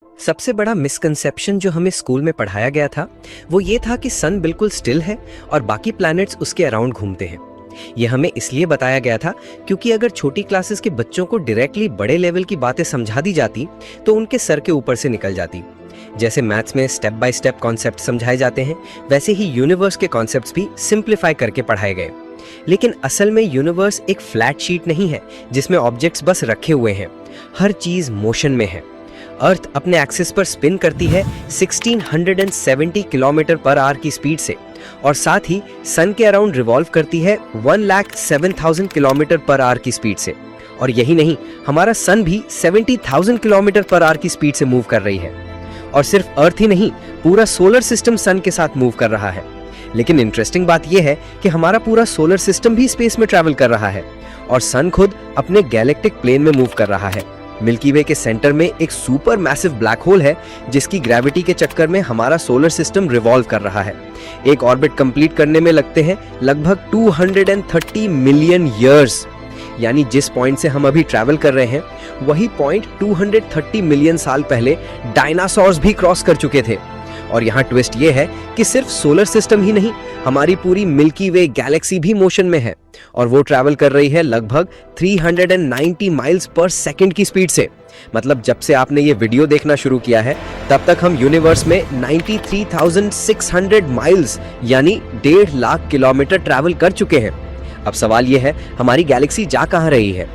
सबसे बड़ा मिसकंसेप्शन जो हमें स्कूल में पढ़ाया गया था वो ये था कि सन बिल्कुल स्टिल है और बाकी प्लैनेट्स उसके अराउंड घूमते हैं। ये हमें इसलिए बताया गया था क्योंकि अगर छोटी क्लासेस के बच्चों को डायरेक्टली बड़े लेवल की बातें समझा दी जाती तो उनके सर के ऊपर से निकल जाती। जैसे मैथ्स में स्टेप बाय स्टेप कॉन्सेप्ट समझाए जाते हैं, वैसे ही यूनिवर्स के कॉन्सेप्ट्स भी सिंप्लीफाई करके पढ़ाए गए। लेकिन असल में यूनिवर्स एक फ्लैट शीट नहीं है जिसमें ऑब्जेक्ट्स बस रखे हुए हैं। हर चीज मोशन में है। अर्थ अपने एक्सिस पर स्पिन करती है 1670 किलोमीटर पर आवर की स्पीड से और साथ ही सन के अराउंड रिवॉल्व करती है 1,07,000 किलोमीटर पर आवर की स्पीड से। और यही नहीं, हमारा सन भी 70,000 किलोमीटर पर आवर की स्पीड से मूव कर रही है। और सिर्फ अर्थ ही नहीं, पूरा सोलर सिस्टम सन के साथ मूव कर रहा है। लेकिन इंटरेस्टिंग बात यह है कि हमारा पूरा सोलर सिस्टम भी स्पेस में ट्रैवल कर रहा है और सन खुद अपने गैलेक्टिक प्लेन में मूव कर रहा है। मिल्की वे के सेंटर में एक सुपर मैसिव ब्लैक होल है जिसकी ग्रेविटी के चक्कर में हमारा सोलर सिस्टम रिवॉल्व कर रहा है। एक ऑर्बिट कंप्लीट करने में लगते हैं लगभग 230 मिलियन ईयर्स। यानी जिस पॉइंट से हम अभी ट्रैवल कर रहे हैं वही पॉइंट 230 मिलियन साल पहले डायनासोर्स भी क्रॉस कर चुके थे। और यहाँ ट्विस्ट ये है कि सिर्फ सोलर सिस्टम ही नहीं, हमारी पूरी मिल्की वे गैलेक्सी भी मोशन में है और वो ट्रैवल कर रही है लगभग 390 माइल्स पर सेकंड की स्पीड से। मतलब जब से आपने ये वीडियो देखना शुरू किया है तब तक हम यूनिवर्स में 93,600 माइल्स यानी 1.5 लाख किलोमीटर ट्रैवल कर चुके हैं। अब सवाल ये है, हमारी गैलेक्सी जा कहाँ रही है?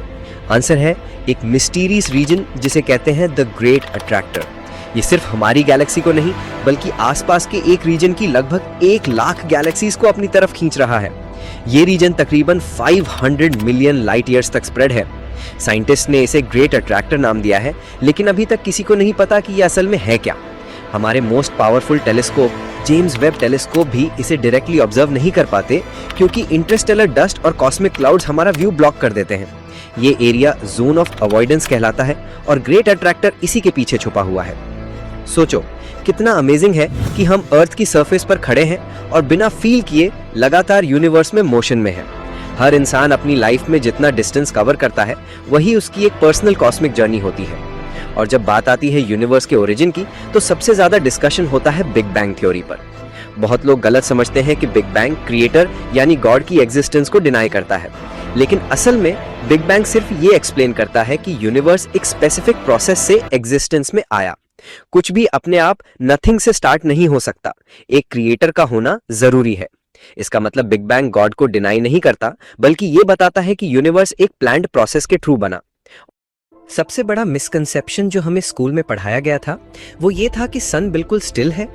आंसर है एक मिस्टीरियस रीजन जिसे कहते हैं द ग्रेट अट्रैक्टर। ये सिर्फ हमारी गैलेक्सी को नहीं बल्कि आसपास के एक रीजन की लगभग 1 लाख गैलेक्सीज को अपनी तरफ खींच रहा है। ये रीजन तकरीबन 500 मिलियन लाइट ईयर्स तक स्प्रेड है। साइंटिस्ट ने इसे ग्रेट अट्रैक्टर नाम दिया है, लेकिन अभी तक किसी को नहीं पता कि ये असल में है क्या। हमारे most powerful telescope James Webb telescope भी इसे डायरेक्टली ऑब्जर्व नहीं कर पाते क्योंकि इंटरस्टेलर डस्ट और कॉस्मिक क्लाउड्स हमारा व्यू ब्लॉक कर देते हैं। ये एरिया जोन ऑफ अवॉइडेंस कहलाता है और ग्रेट अट्रैक्टर इसी के पीछे छुपा हुआ है। सोचो कितना अमेजिंग है कि हम अर्थ की सरफेस पर खड़े हैं और बिना फील किए लगातार यूनिवर्स में मोशन में है। हर इंसान अपनी लाइफ में जितना डिस्टेंस कवर करता है वही उसकी एक पर्सनल कॉस्मिक जर्नी होती है। और जब बात आती है यूनिवर्स के ओरिजिन की तो सबसे ज्यादा डिस्कशन होता है बिग बैंग थ्योरी पर। बहुत लोग गलत समझते हैं कि बिग बैंग क्रिएटर यानी गॉड की एग्जिस्टेंस को डिनाई करता है, लेकिन असल में बिग बैंग सिर्फ ये एक्सप्लेन करता है कि यूनिवर्स एक स्पेसिफिक प्रोसेस से एग्जिस्टेंस में आया। कुछ भी अपने आप नथिंग से स्टार्ट नहीं हो सकता, एक क्रिएटर का होना जरूरी है। इसका मतलब बिग बैंग गॉड को डिनाई नहीं करता बल्कि ये बताता है कि यूनिवर्स एक प्लान्ड प्रोसेस के थ्रू बना। सबसे बड़ा मिसकंसेप्शन जो हमें स्कूल में पढ़ाया गया था वो ये था कि सन बिल्कुल स्टिल है